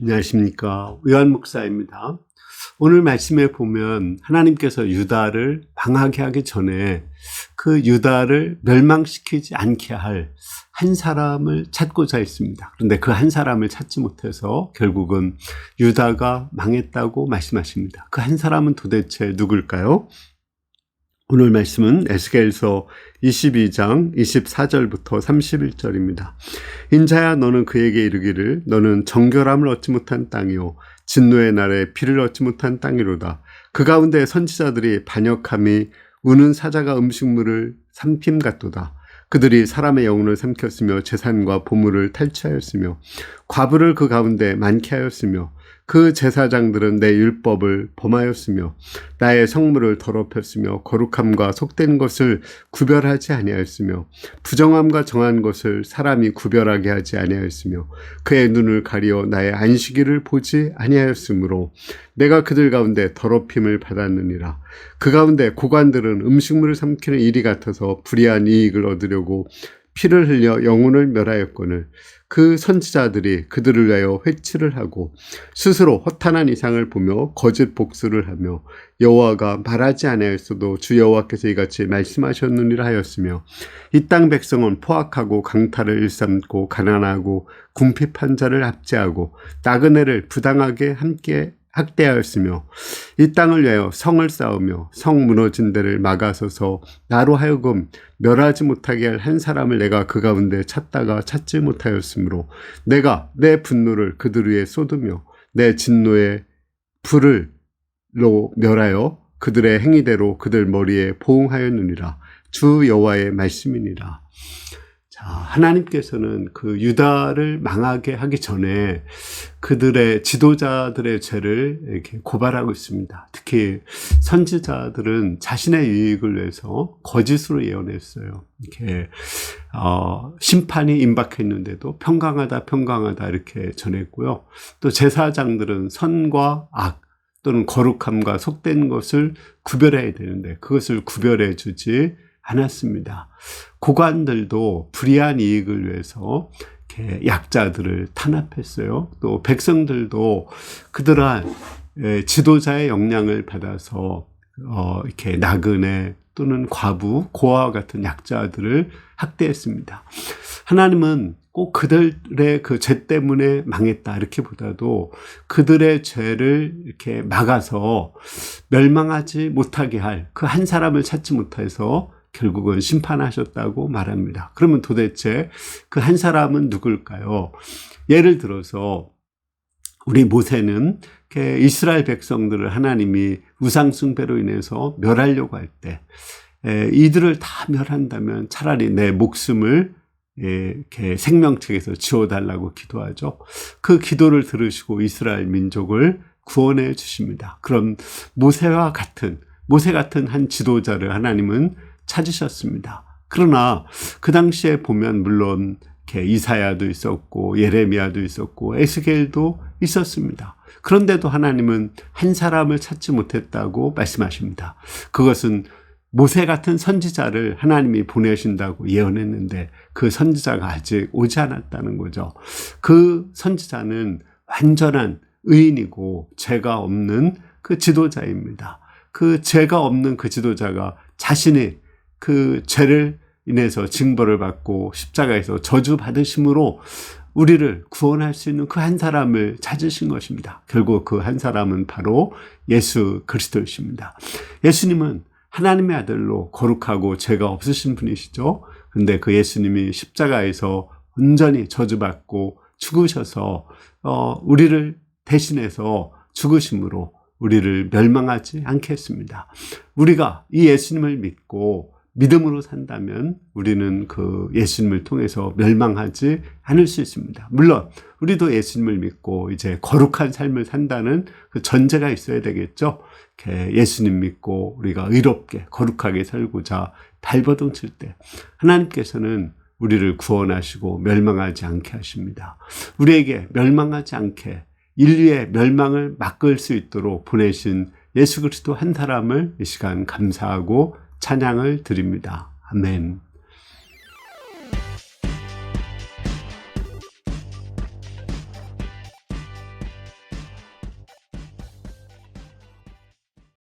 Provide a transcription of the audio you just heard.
안녕하십니까. 요한 목사입니다. 오늘 말씀에 보면 하나님께서 유다를 망하게 하기 전에 그 유다를 멸망시키지 않게 할 한 사람을 찾고자 했습니다. 그런데 그 한 사람을 찾지 못해서 결국은 유다가 망했다고 말씀하십니다. 그 한 사람은 도대체 누굴까요? 오늘 말씀은 에스겔서 22장 24절부터 31절입니다. 인자야, 너는 그에게 이르기를 너는 정결함을 얻지 못한 땅이요 진노의 날에 피를 얻지 못한 땅이로다. 그 가운데 선지자들이 반역함이 우는 사자가 음식물을 삼킴 같도다. 그들이 사람의 영혼을 삼켰으며 재산과 보물을 탈취하였으며 과부를 그 가운데 많게 하였으며 그 제사장들은 내 율법을 범하였으며 나의 성물을 더럽혔으며 거룩함과 속된 것을 구별하지 아니하였으며 부정함과 정한 것을 사람이 구별하게 하지 아니하였으며 그의 눈을 가리어 나의 안식일을 보지 아니하였으므로 내가 그들 가운데 더럽힘을 받았느니라. 그 가운데 고관들은 음식물을 삼키는 일이 같아서 불의한 이익을 얻으려고 피를 흘려 영혼을 멸하였거늘 그 선지자들이 그들을 위하여 회치를 하고 스스로 허탄한 이상을 보며 거짓 복수를 하며 여호와가 말하지 아니하였어도 주 여호와께서 이같이 말씀하셨느니라 하였으며 이 땅 백성은 포악하고 강탈을 일삼고 가난하고 궁핍한 자를 압제하고 나그네를 부당하게 함께 학대하였으며 이 땅을 위하여 성을 쌓으며 성 무너진 데를 막아서서 나로 하여금 멸하지 못하게 할 한 사람을 내가 그 가운데 찾다가 찾지 못하였으므로 내가 내 분노를 그들 위에 쏟으며 내 진노의 불을로 멸하여 그들의 행위대로 그들 머리에 보응하였느니라. 주 여호와의 말씀이니라. 자, 하나님께서는 그 유다를 망하게 하기 전에 그들의 지도자들의 죄를 이렇게 고발하고 있습니다. 특히 선지자들은 자신의 유익을 위해서 거짓으로 예언했어요. 이렇게 심판이 임박했는데도 평강하다 이렇게 전했고요. 또 제사장들은 선과 악 또는 거룩함과 속된 것을 구별해야 되는데 그것을 구별해 주지 않았습니다. 고관들도 불의한 이익을 위해서 이렇게 약자들을 탄압했어요. 또 백성들도 그들한 지도자의 영향을 받아서 이렇게 나그네 또는 과부, 고아와 같은 약자들을 학대했습니다. 하나님은 꼭 그들의 그 죄 때문에 망했다 이렇게보다도 그들의 죄를 이렇게 막아서 멸망하지 못하게 할 그 한 사람을 찾지 못해서 결국은 심판하셨다고 말합니다. 그러면 도대체 그 한 사람은 누굴까요? 예를 들어서 우리 모세는 이스라엘 백성들을 하나님이 우상 숭배로 인해서 멸하려고 할 때 이들을 다 멸한다면 차라리 내 목숨을 이렇게 생명책에서 지워달라고 기도하죠. 그 기도를 들으시고 이스라엘 민족을 구원해 주십니다. 그럼 모세 같은 한 지도자를 하나님은 찾으셨습니다. 그러나 그 당시에 보면 물론 이사야도 있었고 예레미야도 있었고 에스겔도 있었습니다. 그런데도 하나님은 한 사람을 찾지 못했다고 말씀하십니다. 그것은 모세 같은 선지자를 하나님이 보내신다고 예언했는데 그 선지자가 아직 오지 않았다는 거죠. 그 선지자는 완전한 의인이고 죄가 없는 그 지도자입니다. 그 죄가 없는 그 지도자가 자신이 그 죄를 인해서 징벌을 받고 십자가에서 저주받으심으로 우리를 구원할 수 있는 그 한 사람을 찾으신 것입니다. 결국 그 한 사람은 바로 예수 그리스도이십니다. 예수님은 하나님의 아들로 거룩하고 죄가 없으신 분이시죠. 그런데 그 예수님이 십자가에서 온전히 저주받고 죽으셔서 우리를 대신해서 죽으심으로 우리를 멸망하지 않게 했습니다. 우리가 이 예수님을 믿고 믿음으로 산다면 우리는 그 예수님을 통해서 멸망하지 않을 수 있습니다. 물론 우리도 예수님을 믿고 이제 거룩한 삶을 산다는 그 전제가 있어야 되겠죠. 예수님 믿고 우리가 의롭게 거룩하게 살고자 발버둥 칠 때 하나님께서는 우리를 구원하시고 멸망하지 않게 하십니다. 우리에게 멸망하지 않게 인류의 멸망을 막을 수 있도록 보내신 예수 그리스도 한 사람을 이 시간 감사하고 찬양을 드립니다. 아멘.